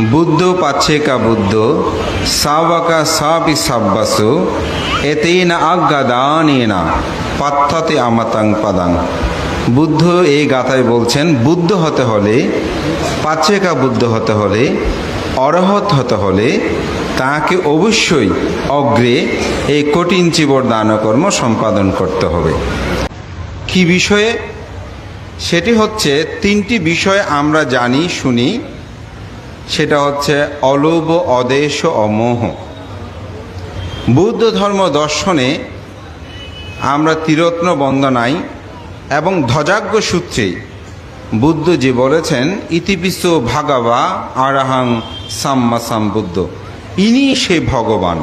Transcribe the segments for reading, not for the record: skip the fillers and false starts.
Buddha পাচ্ছেকা Buddha সাবাকা সাপি সাব্বাসু এতেনা আজ্ঞাদানেনা পাত্থতে আমাতাং Padang. Buddha এই গাথায় বলছেন, বুদ্ধ হতে হলে, পাচ্ছেকা বুদ্ধ হতে হলে, অরহত হতে হলে তাকে অবশ্যই অগ্রে এই কঠিন চিবর দানকর্ম সম্পাদন করতে হবে। কি বিষয়ে? সেটি হচ্ছে তিনটি বিষয় আমরা জানি শুনি। সেটা হচ্ছে অলোভ, অদেশ, অমোহ। বৌদ্ধ ধর্ম দর্শনে আমরা ত্রিরত্ন বন্দনায় এবং ধ্বজাজ্ঞ সূত্রে বুদ্ধ যে বলেছেন, ইতিপিস ভাগাবা আরাহাং সাম্মা সাম্বুদ্ধ, ইনি সে ভগবান।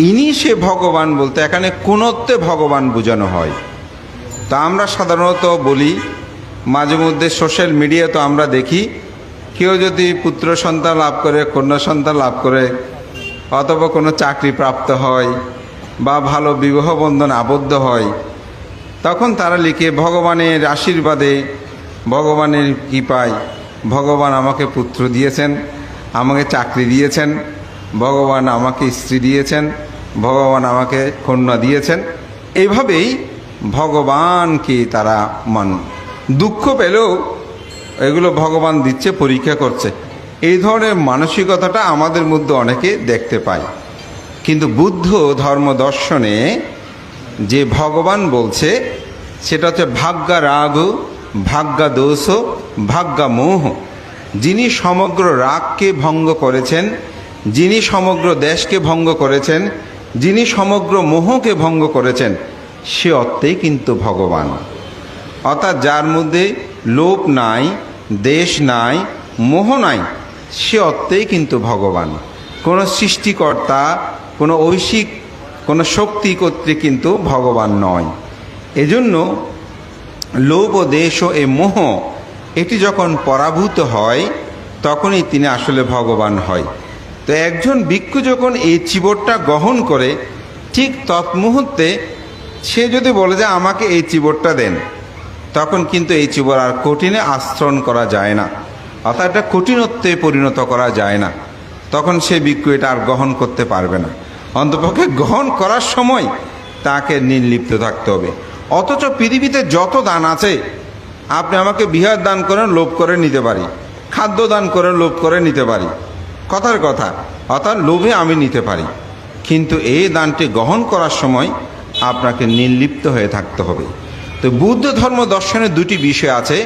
ইনি সে ভগবান বলতে এখানে কোনত্বে ভগবান বোঝানো হয়। তা আমরা সাধারণত বলি, মাঝে মধ্যে সোশ্যাল মিডিয়া তো আমরা দেখি, কেউ যদি পুত্র সন্তান লাভ করে, কন্যা সন্তান লাভ করে, অথবা কোনো চাকরি প্রাপ্ত হয় বা ভালো বিবাহ বন্ধন আবদ্ধ হয়, তখন তারা লিখে ভগবানের আশীর্বাদে, ভগবানের কৃপায় ভগবান আমাকে পুত্র দিয়েছেন, আমাকে চাকরি দিয়েছেন, ভগবান আমাকে স্ত্রী দিয়েছেন, ভগবান আমাকে কন্যা দিয়েছেন। এইভাবেই ভগবানকে তারা দুঃখ পেলেও এগুলো ভগবান দিচ্ছে, পরীক্ষা করছে। এই ধরনের মানসিকতাটা আমাদের মধ্যে অনেকে দেখতে পাই। কিন্তু বুদ্ধ ধর্ম দর্শনে যে ভগবান বলছে সেটা হচ্ছে ভাগ্যা রাগ, ভাগ্যা দোষ, ভাগ্যা মোহ। যিনি সমগ্র রাগকে ভঙ্গ করেছেন, যিনি সমগ্র দেশকে ভঙ্গ করেছেন, যিনি সমগ্র মোহকে ভঙ্গ করেছেন, সে অর্থেই কিন্তু ভগবান। অর্থাৎ যার মধ্যে লোভ নাই, দেশ নাই, মোহ নাই, সে অর্থেই কিন্তু ভগবান। কোনো সৃষ্টিকর্তা, কোনো ঐশিক কোনো শক্তি কর্তৃক কিন্তু ভগবান নয়। এজন্য লোভ, দেশ ও এই মোহ এটি যখন পরাভূত হয় তখনই তিনি আসলে ভগবান হয়। তো একজন ভিক্ষু যখন এই চিবরটা গ্রহণ করে, ঠিক তৎমুহূর্তে সে যদি বলে যে আমাকে এই চিবরটা দেন, তখন কিন্তু এই চিবর আর কঠিনে আশ্রণ করা যায় না, অর্থাৎ এটা কঠিনত্বে পরিণত করা যায় না। তখন সে ভিক্ষু এটা আর গ্রহণ করতে পারবে না। অন্তপক্ষে গ্রহণ করার সময় তাকে নির্লিপ্ত থাকতে হবে। অথচ পৃথিবীতে যত দান আছে, আপনি আমাকে বিহার দান করেন, লোভ করে নিতে পারি, খাদ্য দান করে লোভ করে নিতে পারি, কথার কথা, অর্থাৎ লোভে আমি নিতে পারি। কিন্তু এই দানটি গ্রহণ করার সময় আপনাকে নির্লিপ্ত হয়ে থাকতে হবে। তো বুদ্ধ ধর্ম দর্শনের দুটি বিষয় আছে।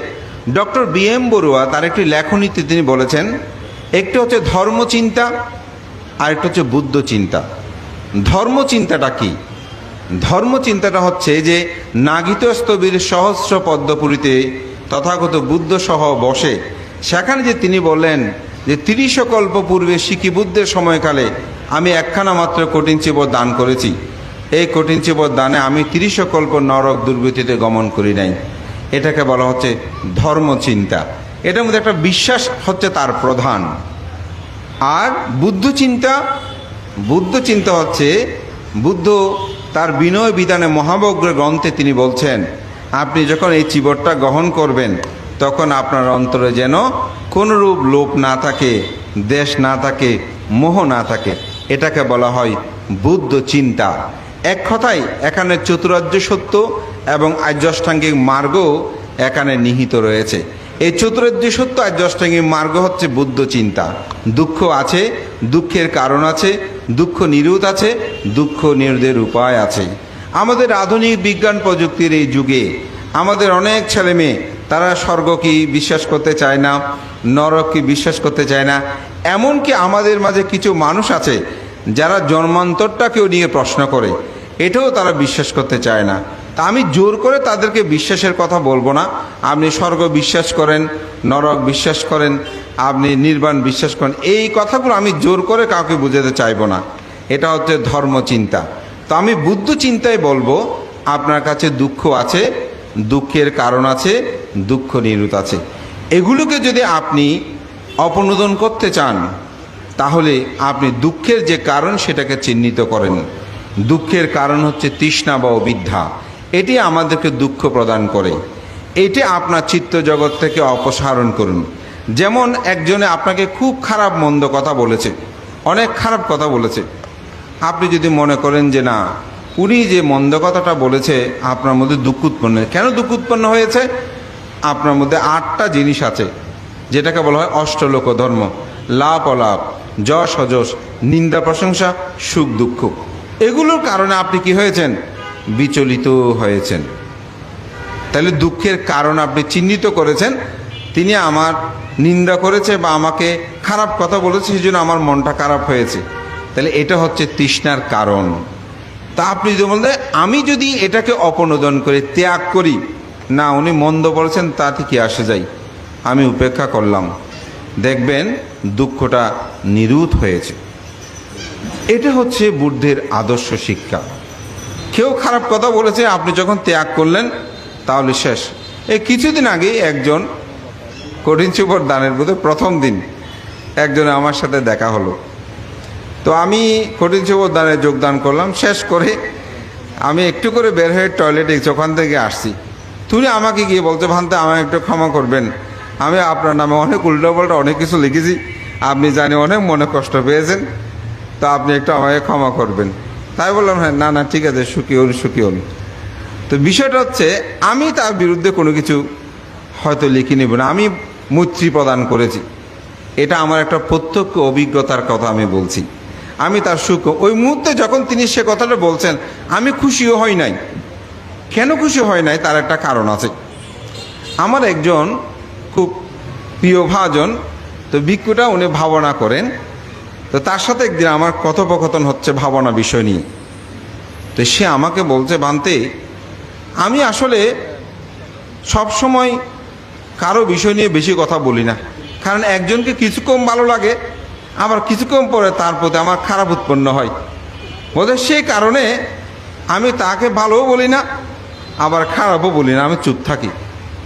Doctor BM. বড়ুয়া তার একটি লেখনীতে তিনি বলেছেন, একটি হচ্ছে ধর্মচিন্তা আর একটা হচ্ছে বুদ্ধ চিন্তা। ধর্মচিন্তাটা কি? ধর্মচিন্তাটা হচ্ছে যে নাগিত স্থবির সহস্র পদ্মপুরীতে তথাগত বুদ্ধ সহ বসে, সেখানে যে তিনি বললেন যে ৩০ কল্প পূর্বে শিখি বুদ্ধের সময়কালে আমি একখানা মাত্র কঠিন চিবর দান করেছি। এই কঠিন চিবর দানে আমি ৩০ কল্প নরক দুর্গতিতে গমন করি নাই। এটাকে বলা হচ্ছে ধর্মচিন্তা। এটার মধ্যে একটা বিশ্বাস হচ্ছে তার প্রধান। আর বুদ্ধ চিন্তা হচ্ছে, বুদ্ধ তার বিনয় বিধানে মহাবগ্র গ্রন্থে তিনি বলছেন, আপনি যখন এই চিবরটা গ্রহণ করবেন তখন আপনার অন্তরে যেন কোনরূপ লোভ না থাকে, দেশ না থাকে, মোহ না থাকে। এটাকে বলা হয় বুদ্ধ চিন্তা। এক কথায় এখানে চতুরার্য সত্য এবং আর্যাষ্টাঙ্গিক মার্গ এখানে নিহিত রয়েছে। এই চতুরার্য সত্য আর্যাষ্টাঙ্গিক মার্গ হচ্ছে বুদ্ধ চিন্তা। দুঃখ আছে, দুঃখের কারণ আছে, দুঃখ নিরোধ আছে, দুঃখ নিরোধের উপায় আছে। আমাদের আধুনিক বিজ্ঞান প্রযুক্তির এই যুগে আমাদের অনেক ছেলে মেয়ে তারা স্বর্গকে বিশ্বাস করতে চায় না, নরককে বিশ্বাস করতে চায় না। এমনকি আমাদের মাঝে কিছু মানুষ আছে যারা জন্মান্তরটাকেও নিয়ে প্রশ্ন করে, এটাও তারা বিশ্বাস করতে চায় না। তা আমি জোর করে তাদেরকে বিশ্বাসের কথা বলবো না। আপনি স্বর্গ বিশ্বাস করেন, নরক বিশ্বাস করেন, আপনি নির্বাণ বিশ্বাস করেন, এই কথাগুলো আমি জোর করে কাউকে বোঝাতে চাইবো না। এটা হচ্ছে ধর্মচিন্তা। তো আমি বুদ্ধ চিন্তায় বলবো, আপনার কাছে দুঃখ আছে, দুঃখের কারণ আছে, দুঃখ নিরোধ আছে। এগুলোকে যদি আপনি অপনোদন করতে চান, তাহলে আপনি দুঃখের যে কারণ সেটাকে চিহ্নিত করেন। দুঃখের কারণ হচ্ছে তৃষ্ণা বা অবিদ্যা। এটি আমাদেরকে দুঃখ প্রদান করে। এটি আপনার চিত্ত জগৎ থেকে অপসারণ করুন। যেমন একজনে আপনাকে খুব খারাপ মন্দ কথা বলেছে, অনেক খারাপ কথা বলেছে, আপনি যদি মনে করেন যে না, উনি যে মন্দ কথাটা বলেছে আপনার মধ্যে দুঃখ উৎপন্ন, কেন দুঃখ উৎপন্ন হয়েছে? আপনার মধ্যে 8টা জিনিস আছে যেটাকে বলা হয় অষ্টলোক ধর্ম: লাভ অলাভ, যশ অযশ, নিন্দা প্রশংসা, সুখ দুঃখ। এগুলোর কারণে আপনি কি হয়েছেন? বিচলিত হয়েছেন। তাহলে দুঃখের কারণ আপনি চিহ্নিত করেছেন, তিনি আমার নিন্দা করেছে বা আমাকে খারাপ কথা বলেছে, সেই জন্য আমার মনটা খারাপ হয়েছে। তাহলে এটা হচ্ছে তৃষ্ণার কারণ। তা আপনি যদি বলতে আমি যদি এটাকে অপনোদন করে ত্যাগ করি, না উনি মন্দ বলেছেন তাতে কি আসে যায়, আমি উপেক্ষা করলাম, দেখবেন দুঃখটা নিরূত হয়েছে। এটা হচ্ছে বুদ্ধের আদর্শ শিক্ষা। কেউ খারাপ কথা বলেছে, আপনি যখন ত্যাগ করলেন তাহলে শেষ। এই কিছুদিন আগেই একজন কঠিন সুবর দানের বোধে প্রথম দিন একজনে আমার সাথে দেখা হলো। তো আমি কঠিন সুবর দানে যোগদান করলাম, শেষ করে আমি একটু করে বের হয়ে টয়লেটে ওখান থেকে আসছি। তুমি আমাকে গিয়ে বলছো, ভান্তে আমাকে একটু ক্ষমা করবেন, আমি আপনার নামে অনেক উল্টোপাল্টা অনেক কিছু লিখেছি, আপনি জানি অনেক মনে কষ্ট পেয়েছেন, তো আপনি একটু আমাকে ক্ষমা করবেন। তাই বললাম হ্যাঁ, না না ঠিক আছে, সুখী হন সুখী হন। তো বিষয়টা হচ্ছে আমি তার বিরুদ্ধে কোনো কিছু হয়তো লিখে নেব না, আমি মৈত্রী প্রদান করেছি, এটা আমার একটা প্রত্যক্ষ অভিজ্ঞতার কথা আমি বলছি। আমি তার সুখ, ওই মুহূর্তে যখন তিনি সে কথাটা বলছেন আমি খুশিও হই নাই। কেন খুশি হয় নাই? তার একটা কারণ আছে। আমার একজন খুব প্রিয় ভাজন, তো ভিক্ষুটা উনি ভাবনা করেন, তো তার সাথে একদিন আমার কথোপকথন হচ্ছে ভাবনা বিষয় নিয়ে। তো সে আমাকে বলছে, ভান্তে আমি আসলে সবসময় কারো বিষয় নিয়ে বেশি কথা বলি না, কারণ একজনকে কিছু কম ভালো লাগে, আবার কিছু কম পরে তার প্রতি আমার খারাপ উৎপন্ন হয়, বোধহয় সেই কারণে আমি তাকে ভালোও বলি না আবার খারাপও বলি না, আমি চুপ থাকি।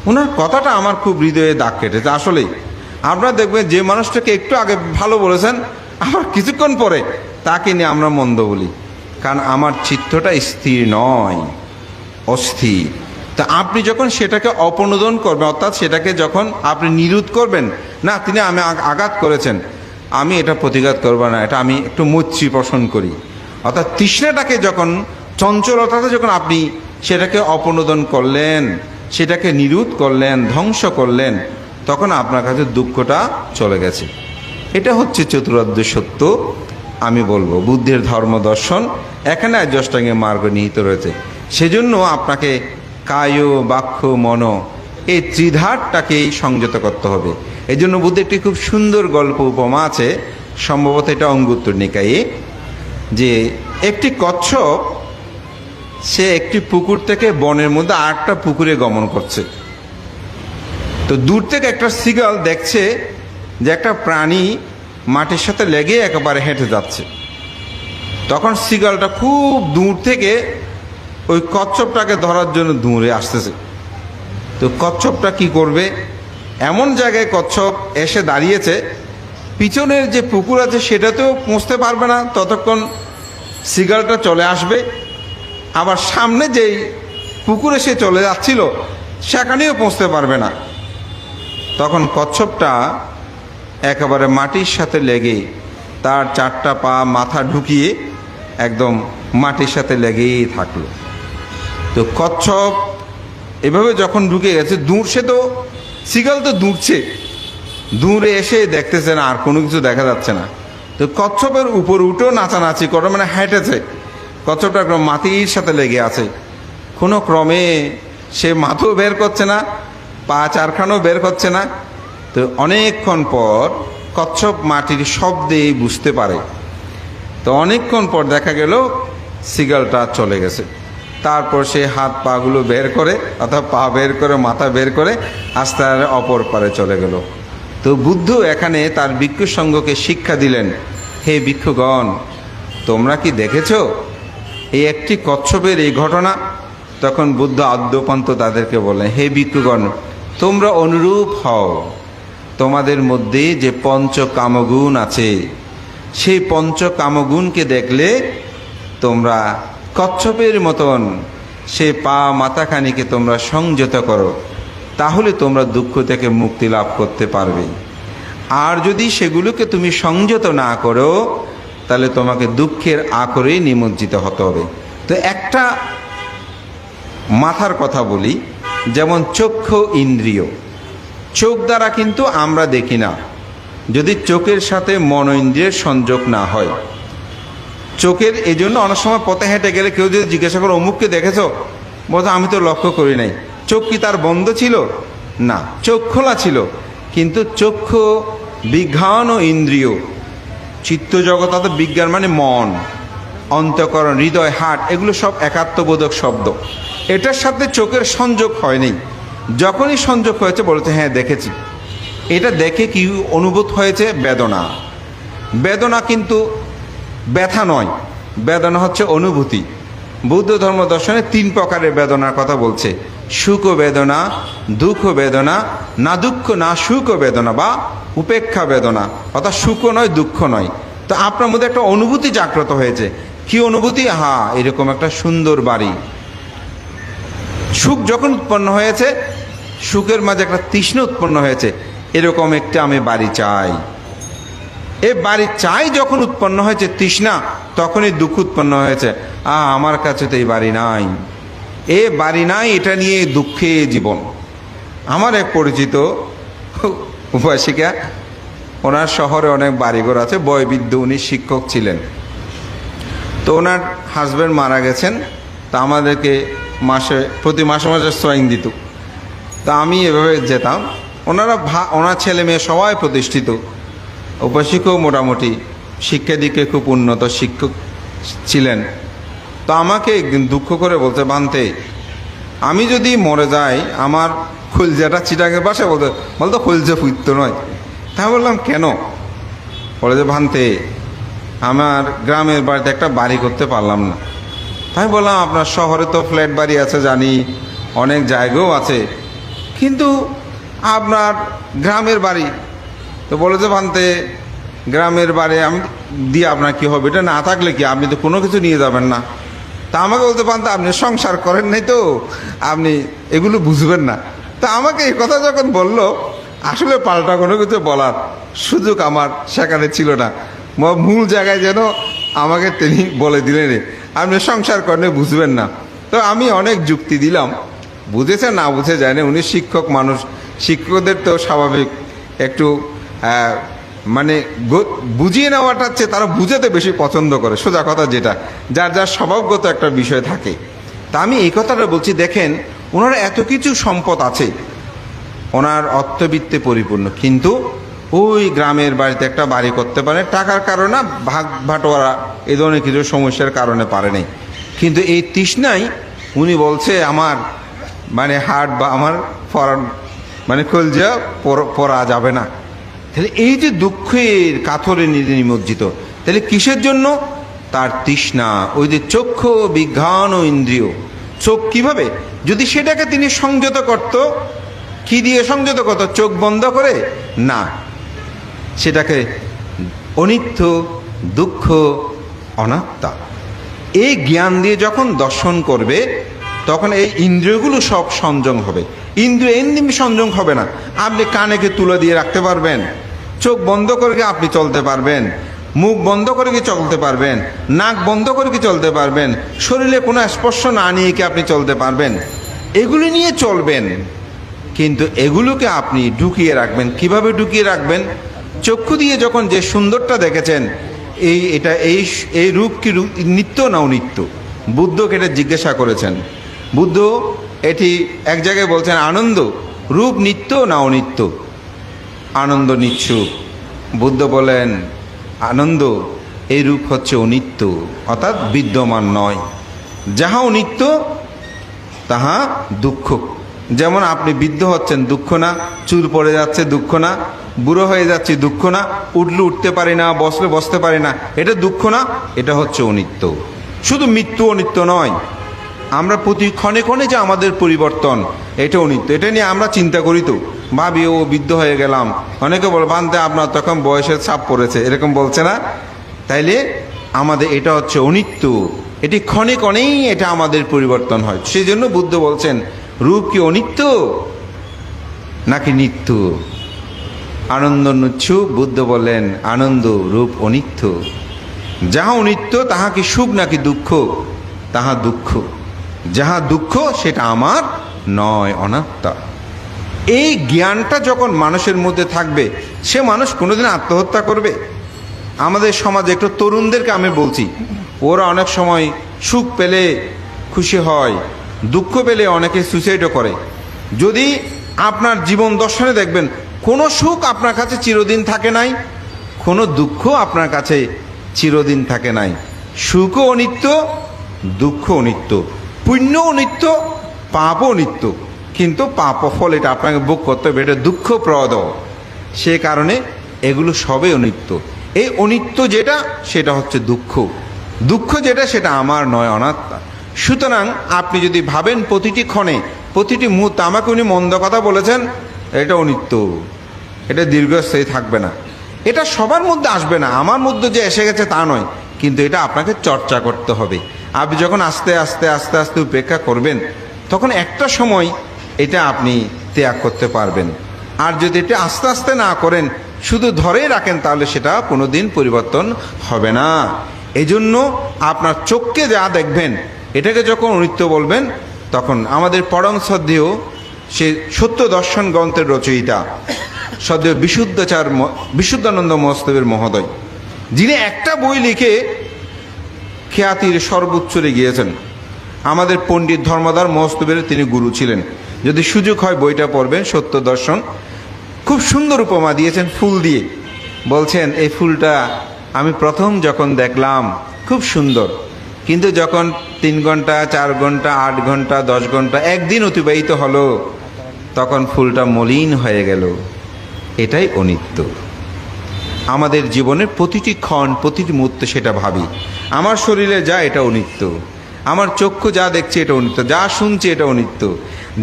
ওনার কথাটা আমার খুব হৃদয়ে দাগ কেটেছে। আসলেই আপনারা দেখবেন যে মানুষটাকে একটু আগে ভালো বলেছেন, আবার কিছুক্ষণ পরে তাকে নিয়ে আমরা মন্দ বলি, কারণ আমার চিত্তটা স্থির নয়, অস্থির। তা আপনি যখন সেটাকে অপনোদন করবেন, অর্থাৎ সেটাকে যখন আপনি নিরোধ করবেন, না তিনি আমি আঘাত করেছেন, আমি এটা প্রতিঘাত করবো না, এটা আমি একটু মৈত্রী পোষণ করি, অর্থাৎ তৃষ্ণাটাকে যখন, চঞ্চলতাতে যখন আপনি সেটাকে অপনোদন করলেন, সেটাকে নিরোধ করলেন, ধ্বংস করলেন, তখন আপনার কাছে দুঃখটা চলে গেছে। এটা হচ্ছে চতুরার্য সত্য। আমি বলবো বুদ্ধের ধর্ম দর্শন এখানে অষ্টাঙ্গিক মার্গ নিহিত রয়েছে। সেজন্য আপনাকে কায় বাক্য মন এই ত্রিধারটাকেই সংযত করতে হবে। এই জন্য বুদ্ধের একটি খুব সুন্দর গল্প উপমা আছে, সম্ভবত এটা অঙ্গুত্তর নিকায়ে, যে একটি কচ্ছপ সে একটি পুকুর থেকে বনের মধ্যে 8টা পুকুরে গমন করছে। তো দূর থেকে একটা সিগাল দেখছে যে একটা প্রাণী মাটির সাথে লেগে একেবারে হেঁটে যাচ্ছে। তখন সিগালটা খুব দূর থেকে ওই কচ্ছপটাকে ধরার জন্য দূরে আসতেছে। তো কচ্ছপটা কি করবে, এমন জায়গায় কচ্ছপ এসে দাঁড়িয়েছে, পিছনের যে পুকুর আছে সেটাতেও পৌঁছতে পারবে না ততক্ষণ সিগালটা চলে আসবে, আবার সামনে যেই পুকুরে সে চলে যাচ্ছিল সেখানেও পৌঁছতে পারবে না। তখন কচ্ছপটা একেবারে মাটির সাথে লেগে তার 4টা পা মাথা ঢুকিয়ে একদম মাটির সাথে লেগেই থাকলো। তো কচ্ছপ এভাবে যখন ঢুকে গেছে, দূর সে তো সিগাল তো দূরছে, দূরে এসে দেখতেছে না আর কোনো কিছু দেখা যাচ্ছে না। তো কচ্ছপের উপর উঠেও নাচানাচি করে, মানে হেঁটেছে, কচ্ছপটা একদম মাটির সাথে লেগে আছে। কোনো ক্রমে সে মাথাও বের করছে না, পা 4খানাও বের করছে না। তো অনেকক্ষণ পর কচ্ছপ মাটির শব্দেই বুঝতে পারে। তো অনেকক্ষণ পর দেখা গেল সিগালটা চলে গেছে। তারপর সে হাত পাগুলো বের করে, অর্থাৎ পা বের করে মাথা বের করে আস্তে আস্তে অপর পারে চলে গেল। তো বুদ্ধ এখানে তার ভিক্ষু সঙ্ঘকে শিক্ষা দিলেন, হে ভিক্ষুগণ, তোমরা কি দেখেছো এই একটি কচ্ছপের এই ঘটনা? তখন বুদ্ধ আদ্যপান্ত তাদেরকে বলেন, হে ভিক্ষুগণ, তোমরা অনুরূপ হও। তোমাদের মধ্যে যে পঞ্চকামগুণ আছে, সেই পঞ্চকামগুণকে দেখলে তোমরা কচ্ছপের মতন সে পা মাথাখানিকে তোমরা সংযত করো, তাহলে তোমরা দুঃখ থেকে মুক্তি লাভ করতে পারবে। আর যদি সেগুলোকে তুমি সংযত না করো তাহলে তোমাকে দুঃখের আকরে নিমজ্জিত হতে হবে। তো একটা মাথার কথা বলি, যেমন চক্ষু ইন্দ্রিয়, চোখ দ্বারা কিন্তু আমরা দেখি না যদি চোখের সাথে মন ইন্দ্রিয়ের সংযোগ না হয়। চোখের এই জন্য অনেক সময় পথে হেঁটে গেলে কেউ যদি জিজ্ঞাসা করো অমুককে দেখেছো, বলতো আমি তো লক্ষ্য করি নাই। চোখ কি তার বন্ধ ছিল? না, চোখ খোলা ছিল, কিন্তু চক্ষু বিজ্ঞান ও ইন্দ্রিয়, চিত্ত জগৎ অর্থাৎ বিজ্ঞান মানে মন, অন্তঃকরণ, হৃদয়, হাট, এগুলো সব একাত্মবোধক শব্দ। এটার সাথে চোখের সংযোগ হয়নি। যখনই সংযোগ হয়েছে বলেছে হ্যাঁ দেখেছি। এটা দেখে কি অনুভূত হয়েছে? বেদনা। বেদনা কিন্তু ব্যথা নয়, বেদনা হচ্ছে অনুভূতি। বৌদ্ধ ধর্ম দর্শনে 3 প্রকারের বেদনার কথা বলছে: সুখ বেদনা, দুঃখ বেদনা, না দুঃখ না সুখ বেদনা বা উপেক্ষা বেদনা, অর্থাৎ সুখ নয় দুঃখ নয়। তো আপনার মধ্যে একটা অনুভূতি জাগ্রত হয়েছে। কি অনুভূতি? হ্যাঁ, এরকম একটা সুন্দর বাড়ি। সুখ যখন উৎপন্ন হয়েছে, সুখের মাঝে একটা তৃষ্ণা উৎপন্ন হয়েছে, এরকম একটা আমি বাড়ি চাই। এই বাড়ি চাই যখন উৎপন্ন হয়েছে তৃষ্ণা, তখনই দুঃখ উৎপন্ন হয়েছে। আমার কাছে তো এই বাড়ি নাই, এ বাড়ি নাই, এটা নিয়ে দুঃখে জীবন। আমার এক পরিচিত উপাসিকা, ওনার শহরে অনেক বাড়িঘর আছে, বয়োবৃদ্ধ, উনি শিক্ষক ছিলেন। তো ওনার হাজব্যান্ড মারা গেছেন, তা আমাদেরকে প্রতি মাসে মাসে সোয়াইং দিত। তা আমি এভাবে যেতাম। ওনার ছেলে মেয়ে সবাই প্রতিষ্ঠিত, উপাসিকও মোটামুটি শিক্ষা দিকে খুব উন্নত শিক্ষক ছিলেন। তো আমাকে একদিন দুঃখ করে বলতে, বানতে আমি যদি মরে যাই, আমার খুলজাটা চিটাঙের বাসায় বলতো খুলজা ফুইত নয়। তা বললাম কেন? বলে যে ভান্তে আমার গ্রামের বাড়িতে একটা বাড়ি করতে পারলাম না। তাই বললাম আপনার শহরে তো ফ্ল্যাট বাড়ি আছে জানি, অনেক জায়গাও আছে, কিন্তু আপনার গ্রামের বাড়ি। তো বলে যে ভান্তে গ্রামের বাড়ি আমি দিয়ে আপনার কী হবে? এটা না থাকলে কি আপনি তো কোনো কিছু নিয়ে যাবেন না। তা আমাকে বলতে পারতে আপনি সংসার করেন নাই, তো আপনি এগুলো বুঝবেন না। তা আমাকে এই কথা যখন বলল, আসলে পাল্টা কোনো কিছু বলার সুযোগ আমার সেখানে ছিল না। মূল জায়গায় যেন আমাকে তিনি বলে দিলেন আপনি সংসার করেন বুঝবেন না। তো আমি অনেক যুক্তি দিলাম, বুঝেছে না বুঝে যায় না, উনি শিক্ষক মানুষ, শিক্ষকদের তো স্বাভাবিক একটু মানে বুঝিয়ে নেওয়াটা হচ্ছে, তারা বুঝাতে বেশি পছন্দ করে, সোজা কথা যেটা, যার যার স্বভাবগত একটা বিষয় থাকে। তা আমি এই কথাটা বলছি, দেখেন ওনার এত কিছু সম্পদ আছে, ওনার অর্থবিত্তে পরিপূর্ণ, কিন্তু ওই গ্রামের বাড়িতে একটা বাড়ি করতে পারে, টাকার কারণে ভাগ ভাটোয়ারা এই ধরনের কিছু সমস্যার কারণে পারে নাই। কিন্তু এই তৃষ্ণাই উনি বলছে আমার মানে হাট বা আমার মানে কলজা পরা যাবে না। তাহলে এই যে দুঃখের কাতরে নিমজ্জিত, তাহলে কিসের জন্য? তার তৃষ্ণা। ওই যে চক্ষু বিজ্ঞান ও ইন্দ্রিয়, চোখ কিভাবে যদি সেটাকে তিনি সংযত করত, কি দিয়ে সংযত করত? চোখ বন্ধ করে না, সেটাকে অনিত্য, দুঃখ, অনাত্মা এই জ্ঞান দিয়ে যখন দর্শন করবে, তখন এই ইন্দ্রিয়গুলো সব সংযম হবে। ইন্দ্রিয় এমনি সংযম হবে না। আপনি কানেকে তুলে দিয়ে রাখতে পারবেন, চোখ বন্ধ করে কি আপনি চলতে পারবেন, মুখ বন্ধ করে কি চলতে পারবেন, নাক বন্ধ করে কি চলতে পারবেন, শরীরে কোনো স্পর্শ না নিয়ে কি আপনি চলতে পারবেন? এগুলি নিয়ে চলবেন, কিন্তু এগুলোকে আপনি ঢুকিয়ে রাখবেন। কিভাবে ঢুকিয়ে রাখবেন? চক্ষু দিয়ে যখন যে সুন্দরটা দেখেছেন, এই রূপ কি নিত্য না অনিত্য? বুদ্ধকে এটা জিজ্ঞাসা করেছেন। বুদ্ধ এটি এক জায়গায় বলছেন আনন্দ, রূপ নিত্য না অনিত্য? আনন্দ নিচ্ছ। বুদ্ধ বলেন আনন্দ, এই রূপ হচ্ছে অনিত্য, অর্থাৎ বিদ্যমান নয়। যাহা অনিত্য তাহা দুঃখ। যেমন আপনি বৃদ্ধ হচ্ছেন, দুঃখ না? চুল পড়ে যাচ্ছে, দুঃখ না? বুড়ো হয়ে যাচ্ছে, দুঃখ না? উঠলে উঠতে পারি না, বসলে বসতে পারি না, এটা দুঃখ না? এটা হচ্ছে অনিত্য। শুধু মৃত্যু অনিত্য নয়, আমরা প্রতি ক্ষণে ক্ষণে যে আমাদের পরিবর্তন, এটা অনিত্য। এটা নিয়ে আমরা চিন্তা করি, তো ভাবি ও বৃদ্ধ হয়ে গেলাম, অনেকে বলে বানতে আপনার তখন বয়সের ছাপ পড়েছে, এরকম বলছে না? তাইলে আমাদের এটা হচ্ছে অনিত্য, এটি ক্ষণে ক্ষণেই এটা আমাদের পরিবর্তন হয়। সেই জন্য বুদ্ধ বলছেন রূপ কি অনিত্য নাকি নিত্য? আনন্দ নুচ্ছু বুদ্ধ বললেন, আনন্দ রূপ অনিত্য। যাহা অনিত্য তাহা কি সুখ নাকি দুঃখ? তাহা দুঃখ। যাহা দুঃখ সেটা আমার নয়, অনাত্মা। এই জ্ঞানটা যখন মানুষের মধ্যে থাকবে, সে মানুষ কোনোদিন আত্মহত্যা করবে? আমাদের সমাজে একটু তরুণদেরকে আমি বলছি, ওরা অনেক সময় সুখ পেলে খুশি হয়, দুঃখ পেলে অনেকে সুইসাইডও করে। যদি আপনার জীবন দর্শনে দেখবেন, কোনো সুখ আপনার কাছে চিরদিন থাকে নাই, কোনো দুঃখ আপনার কাছে চিরদিন থাকে নাই। সুখও অনিত্য, দুঃখ অনিত্য, পুণ্য অনিত্য, পাপও অনিত্য। কিন্তু পাপ ফল এটা আপনাকে ভোগ করতে হবে, এটা দুঃখপ্রদ। সে কারণে এগুলো সবই অনিত্য। এই অনিত্য যেটা, সেটা হচ্ছে দুঃখ। দুঃখ যেটা, সেটা আমার নয়, অনাত্মা। সুতরাং আপনি যদি ভাবেন প্রতিটি ক্ষণে, প্রতিটি মুহূর্তে আমাকে উনি মন্দ কথা বলেছেন, এটা অনিত্য, এটা দীর্ঘস্থায়ী থাকবে না, এটা সবার মধ্যে আসবে না, আমার মধ্যে যে এসে গেছে তা নয়, কিন্তু এটা আপনাকে চর্চা করতে হবে। আপনি যখন আস্তে আস্তে আস্তে আস্তে উপেক্ষা করবেন, তখন একটা সময় এটা আপনি ত্যাগ করতে পারবেন। আর যদি এটা আস্তে আস্তে না করেন, শুধু ধরেই রাখেন, তাহলে সেটা কোনো দিন পরিবর্তন হবে না। এই জন্য আপনার চোখকে যা দেখবেন, এটাকে যখন অনিত্য বলবেন, তখন আমাদের পরম শ্রদ্ধেয় সে সত্য দর্শন গ্রন্থের রচয়িতা শ্রদ্ধেয় বিশুদ্ধানন্দ মহোৎসবের মহোদয়, যিনি একটা বই লিখে খ্যাতির সর্বোচ্চরে গিয়েছেন, আমাদের পণ্ডিত ধর্মদার মহোৎসবের তিনি গুরু ছিলেন। যদি সুযোগ হয় বইটা পড়বেন, সত্য দর্শন। খুব সুন্দর উপমা দিয়েছেন ফুল দিয়ে। বলছেন, এই ফুলটা আমি প্রথম যখন দেখলাম খুব সুন্দর, কিন্তু যখন 3 ঘন্টা 4 ঘন্টা 8 ঘন্টা 10 ঘন্টা একদিন অতিবাহিত হলো, তখন ফুলটা মলিন হয়ে গেল। এটাই অনিত্য। আমাদের জীবনের প্রতিটি ক্ষণ, প্রতিটি মুহূর্তে সেটা ভাবি, আমার শরীরে যা, এটা অনিত্য। আমার চক্ষু যা দেখছে, এটা অনিত্য। যা শুনছে, এটা অনিত্য।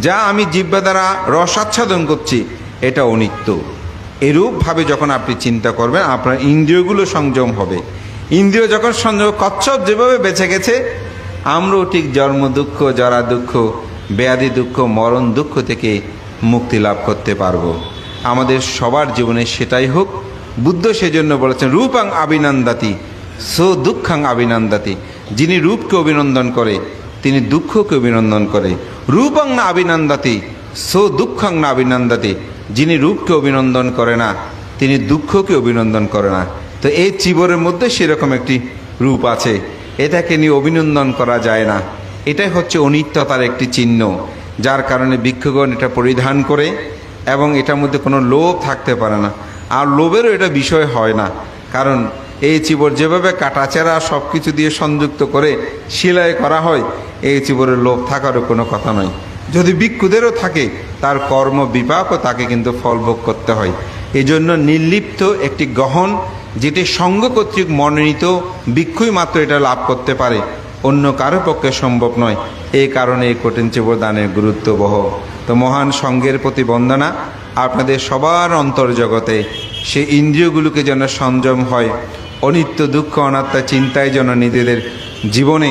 যা আমি জিহ্বা দ্বারা রস আচ্ছাদন করছি, এটা অনিত্য। এরূপভাবে যখন আপনি চিন্তা করবেন, আপনার ইন্দ্রিয়গুলো সংযম হবে। ইন্দ্রিয় যখন সংযম, কচ্ছপ যেভাবে বেঁচে গেছে, আমরাও ঠিক জন্ম দুঃখ, জরা দুঃখ, ব্যাধি দুঃখ, মরণ দুঃখ থেকে মুক্তি লাভ করতে পারবো। আমাদের সবার জীবনে সেটাই হোক। বুদ্ধ সেজন্য বলেছেন, রূপাং আবিনন্দাতি সো দুঃখাং আবিনন্দাতি। যিনি রূপকে অভিনন্দন করে, তিনি দুঃখকে অভিনন্দন করে। রূপাং না আবিনন্দাতি সো দুঃখাং না আবিনন্দাতি। যিনি রূপকে অভিনন্দন করে না, তিনি দুঃখকে অভিনন্দন করে না। তো এই চিবরের মধ্যে সেরকম একটি রূপ আছে, এটাকে নিয়ে অভিনন্দন করা যায় না। এটাই হচ্ছে অনিত্যতার একটি চিহ্ন, যার কারণে ভিক্ষুগণ এটা পরিধান করে, এবং এটার মধ্যে কোনো লোভ থাকতে পারে না। আর লোভেরও এটা বিষয় হয় না, কারণ এই চিবর যেভাবে কাটাচেরা সব কিছু দিয়ে সংযুক্ত করে সেলাই করা হয়, এই চিবরের লোভ থাকারও কোনো কথা নয়। যদি ভিক্ষুদেরও থাকে, তার কর্ম বিপাকও তাকে কিন্তু ফলভোগ করতে হয়। এই জন্য নির্লিপ্ত একটি গ্রহণ, যেটি সঙ্গ কর্তৃক মনোনীত ভিক্ষুই মাত্র এটা লাভ করতে পারে, অন্য কারো পক্ষে সম্ভব নয়। এই কারণে এই কঠিন চিবর দানের গুরুত্ব বহ। তো মহান সঙ্গের প্রতি বন্দনা। আপনাদের সবার অন্তর্জগতে সেই ইন্দ্রিয়গুলোকে যেন সংযম হয়, অনিত্য দুঃখ অনাত্মা চিন্তায় যেন নিজেদের জীবনে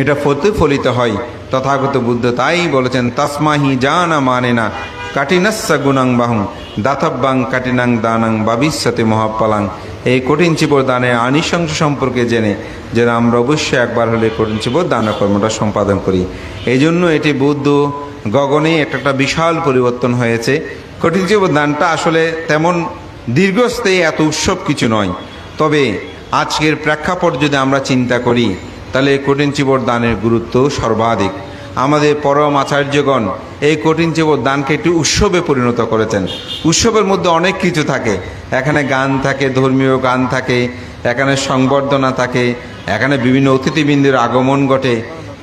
এটা প্রতিফলিত হয়। তথাগত বুদ্ধ তাই বলেছেন, তস্মাহি জানা মানে না কাঠিনাস্যা গুণাং বাহুং দাতব্যাং কাঠিনাং দানাং ভবিষ্যতে মহাপালাং। এই কঠিন চিবর দানের আনিশংস সম্পর্কে জেনে যেন আমরা অবশ্যই একবার হলে কঠিন চিবর দান কর্মটা সম্পাদন করি। এই জন্য এটি বুদ্ধ গগনে একটা বিশাল পরিবর্তন হয়েছে। কঠিন চিবর দানটা আসলে তেমন দীর্ঘস্থায়ী এত উৎসব কিছু নয়, তবে আজকের প্রেক্ষাপট যদি আমরা চিন্তা করি, তাহলে কঠিন চিবর দানের গুরুত্ব সর্বাধিক। আমাদের পরম আচার্যগণ এই কঠিন চিবর দানকে একটি উৎসবে পরিণত করেছেন। উৎসবের মধ্যে অনেক কিছু থাকে, এখানে গান থাকে, ধর্মীয় গান থাকে, এখানে সংবর্ধনা থাকে, এখানে বিভিন্ন অতিথিবৃন্দের আগমন ঘটে,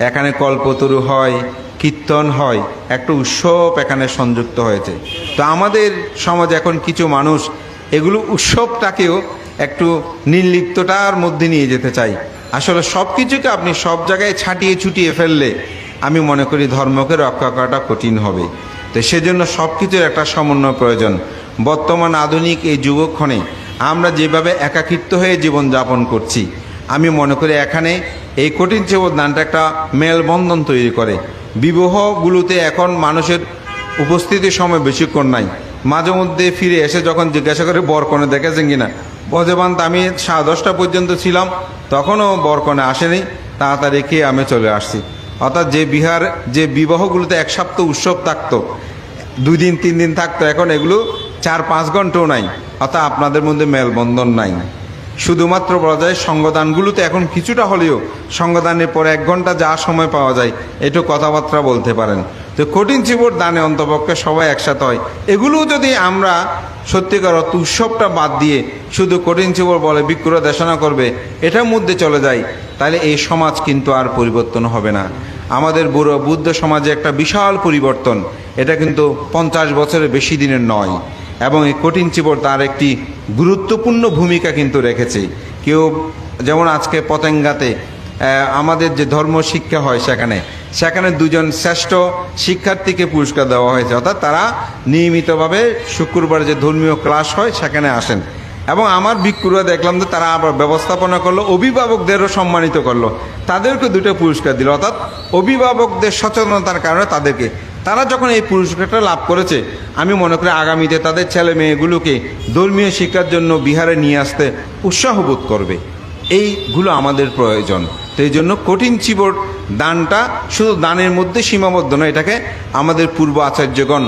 এখানে কল্পতরু হয়, কীর্তন হয়, একটা উৎসব এখানে সংযুক্ত হয়েছে। তো আমাদের সমাজ এখন কিছু মানুষ এগুলো উৎসবটাকেও একটু নির্লিপ্ততার মধ্যে নিয়ে যেতে চাই। আসলে সব কিছুকে আপনি সব জায়গায় ছাটিয়ে ছুটিয়ে ফেললে আমি মনে করি ধর্মকে রক্ষা করাটা কঠিন হবে। তো সেজন্য সব কিছুর একটা সমন্বয় প্রয়োজন। বর্তমান আধুনিক এই যুগক্ষণে আমরা যেভাবে একাকিত্ব হয়ে জীবনযাপন করছি, আমি মনে করি এখানে এই কঠিন চিবর দানটা একটা মেলবন্ধন তৈরি করে। বিবাহগুলোতে এখন মানুষের উপস্থিতির সময় বেশিক্ষণ নাই, মাঝে মধ্যে ফিরে এসে যখন জিজ্ঞাসা করে বরকনে দেখেছেন কিনা, বজবান্ত আমি 10:30 পর্যন্ত ছিলাম, তখনও বরকনে আসেনি, তাড়াতাড়ি খেয়ে আমি চলে আসছি। অর্থাৎ যে বিবাহগুলোতে 1 সপ্তাহ উৎসব থাকতো, 2 দিন 3 দিন থাকতো, এখন এগুলো 4-5 ঘন্টাও নাই। অর্থাৎ আপনাদের মধ্যে মেলবন্ধন নাই। শুধুমাত্র বলা যায় সঙ্গদানগুলোতে এখন কিছুটা হলেও সঙ্গদানের পরে 1 ঘন্টা যা সময় পাওয়া যায় একটু কথাবার্তা বলতে পারেন। তো কঠিন চিবর দানে অন্তপক্ষে সবাই একসাথে হয়। এগুলো যদি আমরা সত্যিকার অর্থ উৎসবটা বাদ দিয়ে শুধু কঠিন চিবর বলে বিক্রয় দেশনা করবে এটার মধ্যে চলে যায়, তাহলে এই সমাজ কিন্তু আর পরিবর্তন হবে না। আমাদের বুড়ো বুদ্ধ সমাজে একটা বিশাল পরিবর্তন, এটা কিন্তু 50 বছরের বেশি দিনের নয়। এবং এই কঠিন চিবর তার একটি গুরুত্বপূর্ণ ভূমিকা কিন্তু রেখেছে। কেউ যেমন আজকে পতেঙ্গাতে আমাদের যে ধর্ম শিক্ষা হয় সেখানে 2 জন শ্রেষ্ঠ শিক্ষার্থীকে পুরস্কার দেওয়া হয়েছে। অর্থাৎ তারা নিয়মিতভাবে শুক্রবার যে ধর্মীয় ক্লাস হয় সেখানে আসেন। এবং আমার ভিক্ষুরা দেখলাম যে তারা আবার ব্যবস্থাপনা করলো, অভিভাবকদেরও সম্মানিত করলো, তাদেরকে 2টা পুরস্কার দিল। অর্থাৎ অভিভাবকদের সচেতনতার কারণে তারা যখন এই পুরস্কারটা লাভ করেছে, আমি মনে করি আগামীতে তাদের ছেলে মেয়েগুলোকে ধর্মীয় শিক্ষার জন্য বিহারে নিয়ে আসতে উৎসাহ বোধ করবে। এইগুলো আমাদের প্রয়োজন। তো এই জন্য কঠিন চিবর দানটা শুধু দানের মধ্যে সীমাবদ্ধ নয়, এটাকে আমাদের পূর্ব আচার্যগণ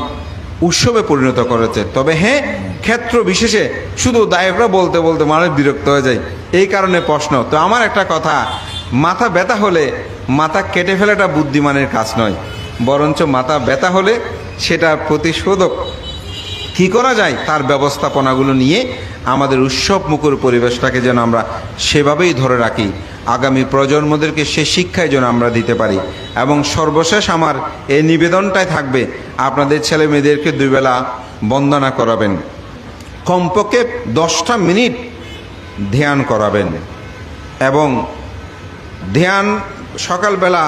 উৎসবে পরিণত করেছে। তবে হ্যাঁ, ক্ষেত্র বিশেষে শুধু দায়করা বলতে বলতে মানুষ বিরক্ত হয়ে যায়। এই কারণে প্রশ্ন, তো আমার একটা কথা, মাথা ব্যথা হলে মাথা কেটে ফেলাটা বুদ্ধিমানের কাজ নয়, বরঞ্চ মাথা ব্যথা হলে সেটার প্রতিশোধক কী করা যায় তার ব্যবস্থাপনাগুলো নিয়ে আমাদের উৎসব মুখর পরিবেশটাকে যেন আমরা সেভাবেই ধরে রাখি, আগামী প্রজন্মদেরকে সে শিক্ষাই যেন আমরা দিতে পারি। এবং সর্বশেষ আমার এই নিবেদনটাই থাকবে, আপনাদের ছেলে মেয়েদেরকে 2 বেলা বন্দনা করাবেন, কমপক্ষে 10টা মিনিট ধ্যান করাবেন। এবং ধ্যান সকালবেলা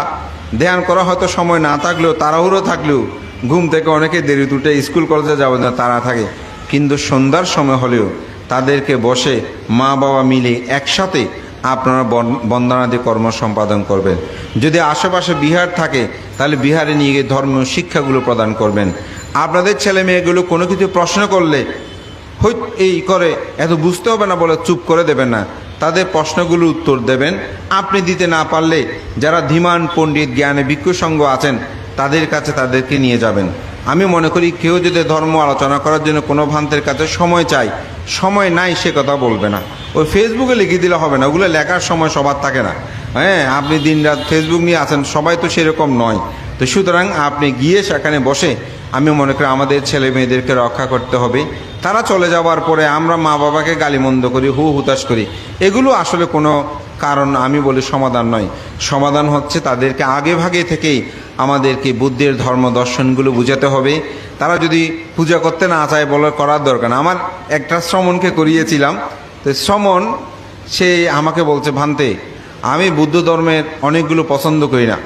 ধ্যান করা হয়তো সময় না থাকলেও, তাড়াহুড়ো থাকলেও, ঘুম থেকে অনেকে দেরিতে উঠে স্কুল কলেজে যাবে না তারা থাকে, কিন্তু সন্ধ্যার সময় হলেও তাদেরকে বসে মা বাবা মিলে একসাথে আপনারা বন্দনাদি কর্ম সম্পাদন করবেন। যদি আশেপাশে বিহার থাকে তাহলে বিহারে নিয়ে গিয়ে ধর্মীয় শিক্ষাগুলো প্রদান করবেন। আপনাদের ছেলে মেয়েগুলো কোনো কিছু প্রশ্ন করলে এই করে এত বুঝতে হবে না বলে চুপ করে দেবেন না, তাদের প্রশ্নগুলো উত্তর দেবেন। আপনি দিতে না পারলে যারা ধীমান পণ্ডিত জ্ঞানে ভিক্ষু সংঘ আছেন তাদের কাছে তাদেরকে নিয়ে যাবেন। আমি মনে করি কেউ যদি ধর্ম আলোচনা করার জন্য কোনো ভ্রান্তের কাছে সময় চাই, সময় নাই সে কথা বলবে না, ওই ফেসবুকে লিখে দিলে হবে না, ওগুলো লেখার সময় সবার থাকে না। হ্যাঁ, আপনি দিনরাত ফেসবুক নিয়ে আছেন, সবাই তো সেরকম নয়। তো সুতরাং আপনি গিয়ে সেখানে বসে, আমি মনে করি আমাদের ছেলে মেয়েদেরকে রক্ষা করতে হবে। তারা চলে যাওয়ার পরে আমরা মা বাবাকে গালিমন্দ করি, হুতাশ করি, এগুলো আসলে কোনো কারণ আমি বলি সমাধান নয়। সমাধান হচ্ছে তাদেরকে আগে ভাগে থেকেই আমাদেরকে বুদ্ধের ধর্ম দর্শনগুলো বুঝাতে হবে। তারা যদি পূজা করতে না চায় করার দরকার না। আমার একটা শ্রমণকে করিয়েছিলাম, তো শ্রমণ সে আমাকে বলছে, ভান্তে আমি বুদ্ধ ধর্মের অনেকগুলো পছন্দ করি না,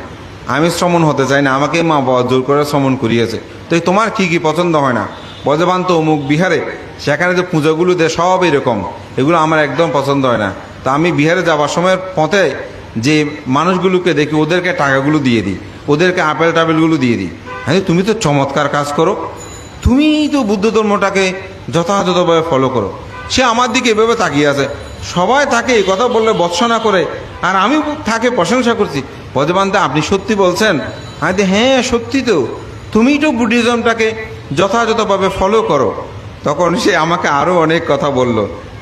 আমি শ্রমণ হতে চাই না, আমাকে মা বাবা জোর করে শ্রমণ করিয়েছে। তো তোমার কী কী পছন্দ হয় না? বজ্রবান্ত অমুক বিহারে সেখানে যে পূজাগুলো দেয় সব এরকম, এগুলো আমার একদম পছন্দ হয় না। তা আমি বিহারে যাওয়ার সময় পথে যে মানুষগুলোকে দেখি ওদেরকে টাকাগুলো দিয়ে দিই, ওদেরকে আপেল টাপেলগুলো দিয়ে দিই। হ্যাঁ, তুমি তো চমৎকার কাজ করো, তুমি তো বুদ্ধ ধর্মটাকে যথাযথভাবে ফলো করো। সে আমার দিকে এভাবে তাকিয়ে আছে, সবাই তাকে এই কথা বললে ভৎসনা করে, আর আমি তাকে প্রশংসা করছি। বজ্রবান্তে আপনি সত্যি বলছেন? আমি হ্যাঁ সত্যি, তো তুমি তো বুদ্ধিজমটাকে যথাযথভাবে ফলো করো। তখন সে আমাকে আরও অনেক কথা বলল।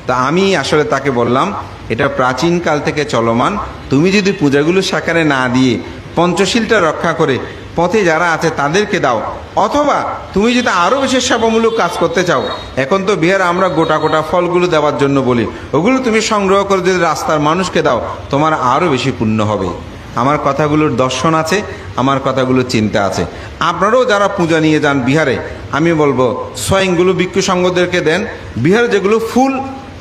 তা আমি আসলে তাকে বললাম, এটা প্রাচীনকাল থেকে চলমান, তুমি যদি পূজাগুলো সেখানে না দিয়ে পঞ্চশীলটা রক্ষা করে পথে যারা আছে তাদেরকে দাও, অথবা তুমি যদি আরও বেশি সেবামূলক কাজ করতে চাও, এখন তো বিহারে আমরা গোটা গোটা ফলগুলো দেওয়ার জন্য বলি, ওগুলো তুমি সংগ্রহ করে যদি রাস্তার মানুষকে দাও, তোমার আরও বেশি পুণ্য হবে। আমার কথাগুলোর দর্শন আছে, আমার কথাগুলোর চিন্তা আছে। আপনারাও যারা পূজা নিয়ে যান বিহারে, আমি বলবো স্বয়ংগুলো ভিক্ষু সংঘদেরকে দেন। বিহারে যেগুলো ফুল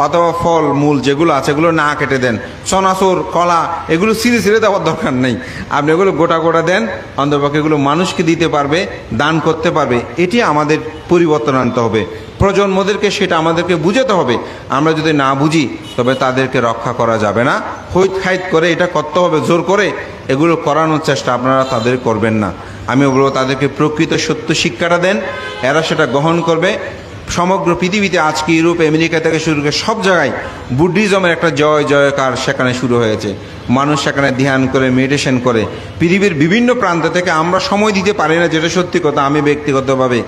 অথবা ফল মূল যেগুলো আছে এগুলো না কেটে দেন, চনাচুর কলা এগুলো ছিঁড়ে ছিঁড়ে দেওয়ার দরকার নেই, আপনি এগুলো গোটা গোটা দেন। অন্তপক্ষে এগুলো মানুষকে দিতে পারবে, দান করতে পারবে। এটি আমাদের পরিবর্তন আনতে হবে, প্রজন্মদেরকে সেটা আমাদেরকে বুঝাতে হবে। আমরা যদি না বুঝি তবে তাদেরকে রক্ষা করা যাবে না। হৈত খাইত করে এটা করতে হবে, জোর করে এগুলো করানোর চেষ্টা আপনারা তাদের করবেন না। আমি বলবো তাদেরকে প্রকৃত সত্য শিক্ষাটা দেন, এরা সেটা গ্রহণ করবে। সমগ্র পৃথিবীতে আজকে ইউরোপ আমেরিকা থেকে শুরু করে সব জায়গায় বুদ্ধিজমের একটা জয় জয়কার সেখানে শুরু হয়েছে। মানুষ সেখানে ধ্যান করে, মেডিটেশন করে। পৃথিবীর বিভিন্ন প্রান্ত থেকে আমরা সময় দিতে পারি না, যেটা সত্যি কথা। আমি ব্যক্তিগতভাবে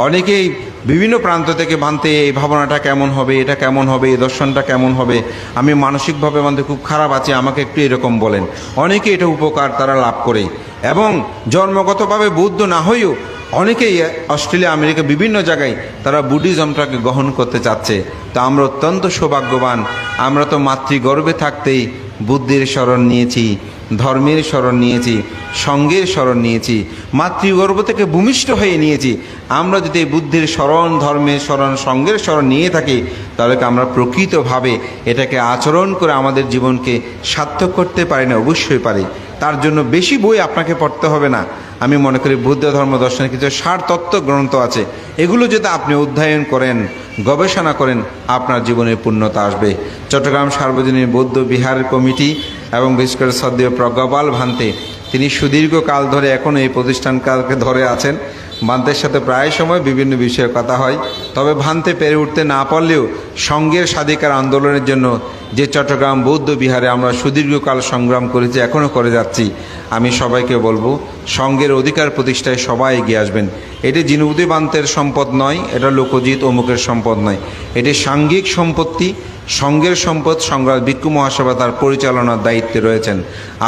অনেকেই বিভিন্ন প্রান্ত থেকে ভানতে এই ভাবনাটা কেমন হবে, এটা কেমন হবে, এই দর্শনটা কেমন হবে, আমি মানসিকভাবে ভানতে খুব খারাপ আছি, আমাকে একটু এরকম বলেন। অনেকে এটা উপকার তারা লাভ করে, এবং জন্মগতভাবে বৌদ্ধ না হয়েও অনেকেই অস্ট্রেলিয়া, আমেরিকা বিভিন্ন জায়গায় তারা বুদ্ধিজমটাকে গ্রহণ করতে চাচ্ছে। তো আমরা অত্যন্ত সৌভাগ্যবান। আমরা তো মাতৃগর্ভে থাকতেই বুদ্ধির শরণ নিয়েছি, ধর্মের শরণ নিয়েছি, সঙ্গের শরণ নিয়েছি, মাতৃগর্ভ থেকে ভূমিষ্ঠ হয়ে নিয়েছি। আমরা যদি বুদ্ধির শরণ, ধর্মের শরণ, সঙ্গের শরণ নিয়ে থাকি, তাহলে কি আমরা প্রকৃতভাবে এটাকে আচরণ করে আমাদের জীবনকে সার্থক করতে পারি না? অবশ্যই পারি। তার জন্য বেশি বই আপনাকে পড়তে হবে না। আমি মনে করি বৌদ্ধ ধর্ম দর্শনের কিছু সার তত্ত্ব গ্রন্থ আছে, এগুলো যদি আপনি অধ্যয়ন করেন, গবেষণা করেন, আপনার জীবনে পূর্ণতা আসবে। চট্টগ্রাম সার্বজনীন বৌদ্ধ বিহার কমিটি এবং বিশেষ করে শ্রদ্ধেয় প্রজ্ঞাপাল ভান্তে, তিনি সুদীর্ঘকাল ধরে এখনও এই প্রতিষ্ঠানকে ধরে আছেন। ভান্তের সাথে প্রায় সময় বিভিন্ন বিষয়ে কথা হয়। তবে ভান্তে পেরে উঠতে না পারলেও সঙ্ঘের স্বাধিকার আন্দোলনের জন্য যে চট্টগ্রাম বৌদ্ধ বিহারে আমরা সুদীর্ঘকাল সংগ্রাম করেছি, এখনও করে যাচ্ছি, আমি সবাইকে বলবো সঙ্ঘের অধিকার প্রতিষ্ঠায় সবাই এগিয়ে আসবেন। এটি জিনুবুদ্দি ভান্তের সম্পদ নয়, এটা লোকজিৎ অমুকের সম্পদ নয়, এটি সাংঘিক সম্পত্তি, সঙ্ঘের সম্পদ। সংগ্রাম ভিক্ষু মহাসভা তার পরিচালনার দায়িত্বে রয়েছেন।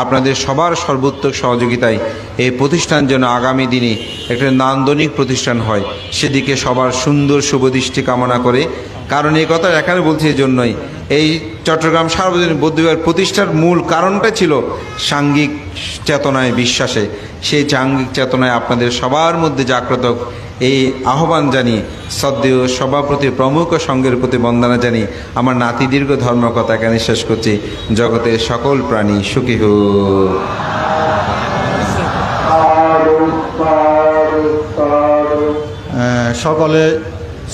আপনাদের সবার সর্বোত্তক সহযোগিতায় এই প্রতিষ্ঠান যেন আগামী দিনে একটা নান্দনিক প্রতিষ্ঠান হয়, সেদিকে সবার সুন্দর শুভদৃষ্টি কামনা করে। কারণ এই কথা এখানে বলছি এই জন্যই, এই চট্টগ্রাম সার্বজনীন বৌদ্ধবিহার প্রতিষ্ঠার মূল কারণটা ছিল সাংঘিক চেতনায় বিশ্বাসে। সেই সাংঘিক চেতনায় আপনাদের সবার মধ্যে জাগ্রত এই আহ্বান জানিয়ে, শ্রদ্ধেয় সভাপতি প্রমুখ সঙ্ঘের প্রতি বন্দনা জানিয়ে আমার নাতি দীর্ঘ ধর্মকথা এখানে শেষ করছি। জগতের সকল প্রাণী সুখী হোক। সকলে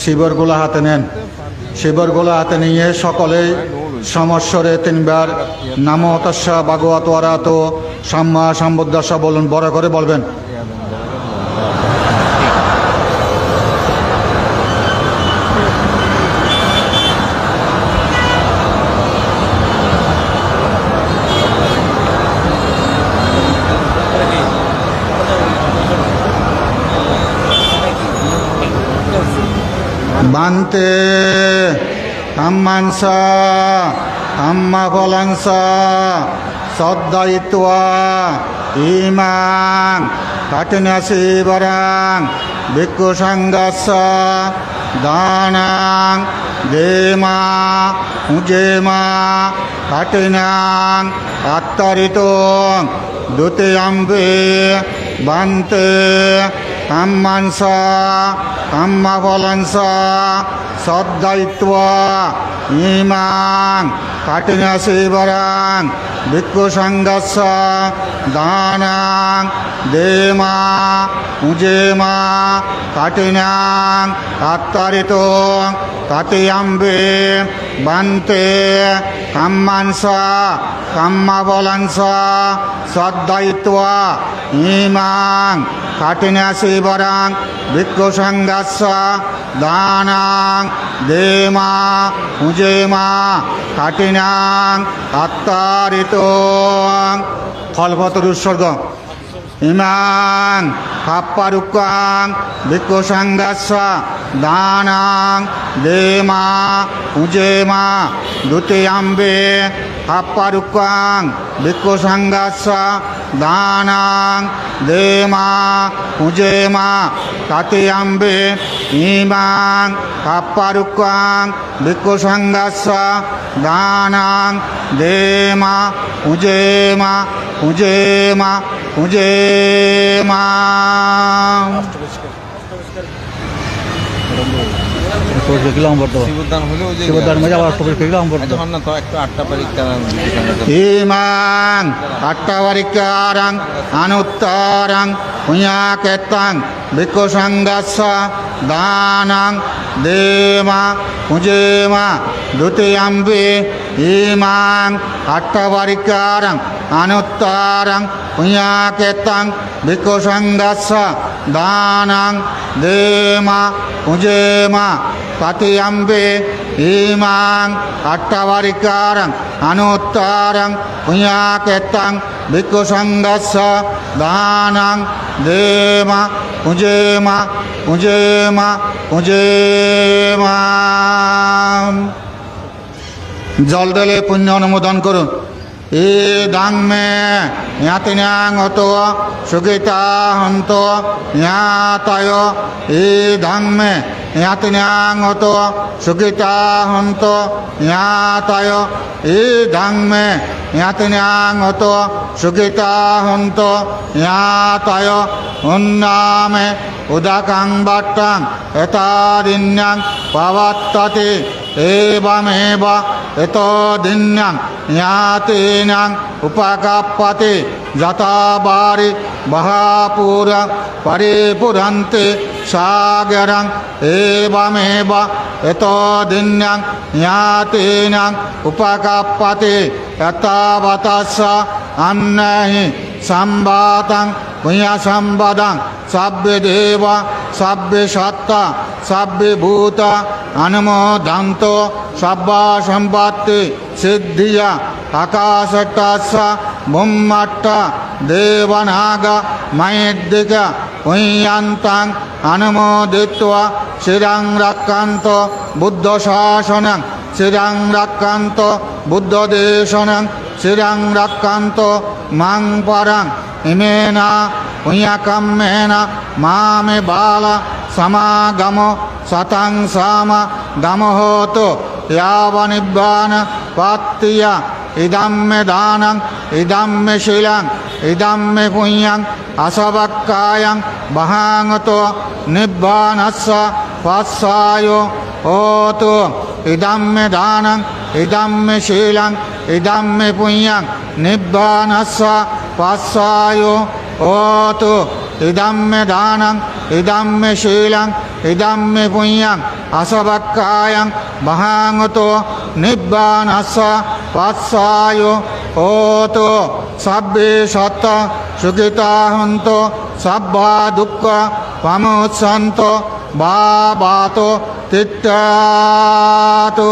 শিবরগুলো হাতে নেন। শিবরগুলো হাতে নিয়ে সকলেই সমস্বরে তিনবার নামো তস্যা ভাগবতো আরহাতো সাম্মা সম্বুদ্ধাস্যা বলুন, বড় করে বলবেন। বান্তে আম্মাংসা আম্মা ফলাংসা সদ্দায়িত্বা ইমাং কাঠিন্যাসি বরাং ভিক্ষু সংঘাসা দানাং দেমা উজেমা কাঠিন্যাং আত্তারিতং দ্বিতীয়াম্বে বান্তে কাম্মাংসা কাম্মা ফলাংসা সদ্দায়িত্বা ইমাং কাঠিন্যাসি বরাং ভিক্ষু সংঘাসা দানাং দেমা উজেমা কাঠিন্যাং আত্তারিতং তৃতীয়াম্বে বান্তে কাম্মাংসা কাম্মা ফলাংসা সদ্দায়িত্বা ইমাং কাঠিন্যাসি বরাং ভিক্ষু সংঘাসা দানাং দেমা উজেমা কাঠিন্যাং আত্তারিতং। ফলপত্র উৎসর্গ। ইমাং কাপ্পারুক্কাং ভিক্ষু সংঘাসা দানাং দেমা উজেমা দ্বিতীয়াম্বে কাপ্পারুক্কাং ভিক্ষু সংঘাসা দানাং দেমা উজেমা তৃতীয়াম্বে ইমাং কাপ্পারুক্কাং ভিক্ষু সংঘাসা দানাং দেমা উজেমা উজেমা উজেমা। ইমাং আট্টাবারিকারাং অনুত্তরাং পুণ্যাকেতাং ভিক্ষু সংঘাসা দানাং দেমা উজেমা দ্বিতীয়াম্বে ইমাং আট্টাবারিকারাং অনুত্তরাং পুণ্যাকেতাং ভিক্ষু সংঘাসা দানাং দেমা উজেমা Katiyambe Imang Attavarikaram Anuttaram Punyaketang Bhikkhu Sanghassa Dhanang Dema Pujema Pujema Pujema জল ঢেলে পুণ্য অনুমোদন করুন এ দাংমে জ্ঞাতিন্যাঙত সুগীতা হন্ত জ্ঞাতায় এ দাংমে জ্ঞাতিন্যাঙত সুগীতা হন্ত জ্ঞাতায় এ দাংমে জ্ঞাতিন্যাঙত সুগীতা হন্ত জ্ঞাতায় উন্নামে উদাকাং বাট্টাং এতাদিন্যাং পাবাত্ততে एवमेव एतदिन्यां ज्ञातीनां उपकाप्यते जताबारि बहापुर परिपुरन्ते सागरं एवमेव एतदिन्यां ज्ञातीनां उपकाप्यते यतावतस्स अन्नहि संवातं पुण्यसंवदं सभ्य देव सभ्य सत्ता सभ्य भूत अनुमोदन्तो सब्बा सम्पत्ति सिद्धिया आकाशट्टस्स बुम्मट्ट देवनाग मयद्दिक पुण्यन्तं अनुमोदित्वा शिरं रक्षन्तो बुद्धशासनं शिरं रक्षन्तो बुद्धदेशनं शिरं रक्षन्तो मां परं इमेन पुण्यकम्मेन मामे बाल समागमो सतं साम गमहोतो यावनिब्बान पात्तिया इदं मे दानं इदं मे शीलं इदं मे पुण्यं असवक्कायं बहांगतो निब्बानस्स पस्सायो होतु इदं मे दानं इदं मे शीलं इदं मे पुण्यं निब्बानस्स पस्सायो होतु इदं मे दानं इदं मे शीलं इदं मे पुण्यं असवक्कायं बहांगतो निब्बानस्स पस्सायो होतु सब्बे सत्ता सुखिता हन्तो सब्बा दुःख पमुत्सन्तो बाबातो तिट्टातो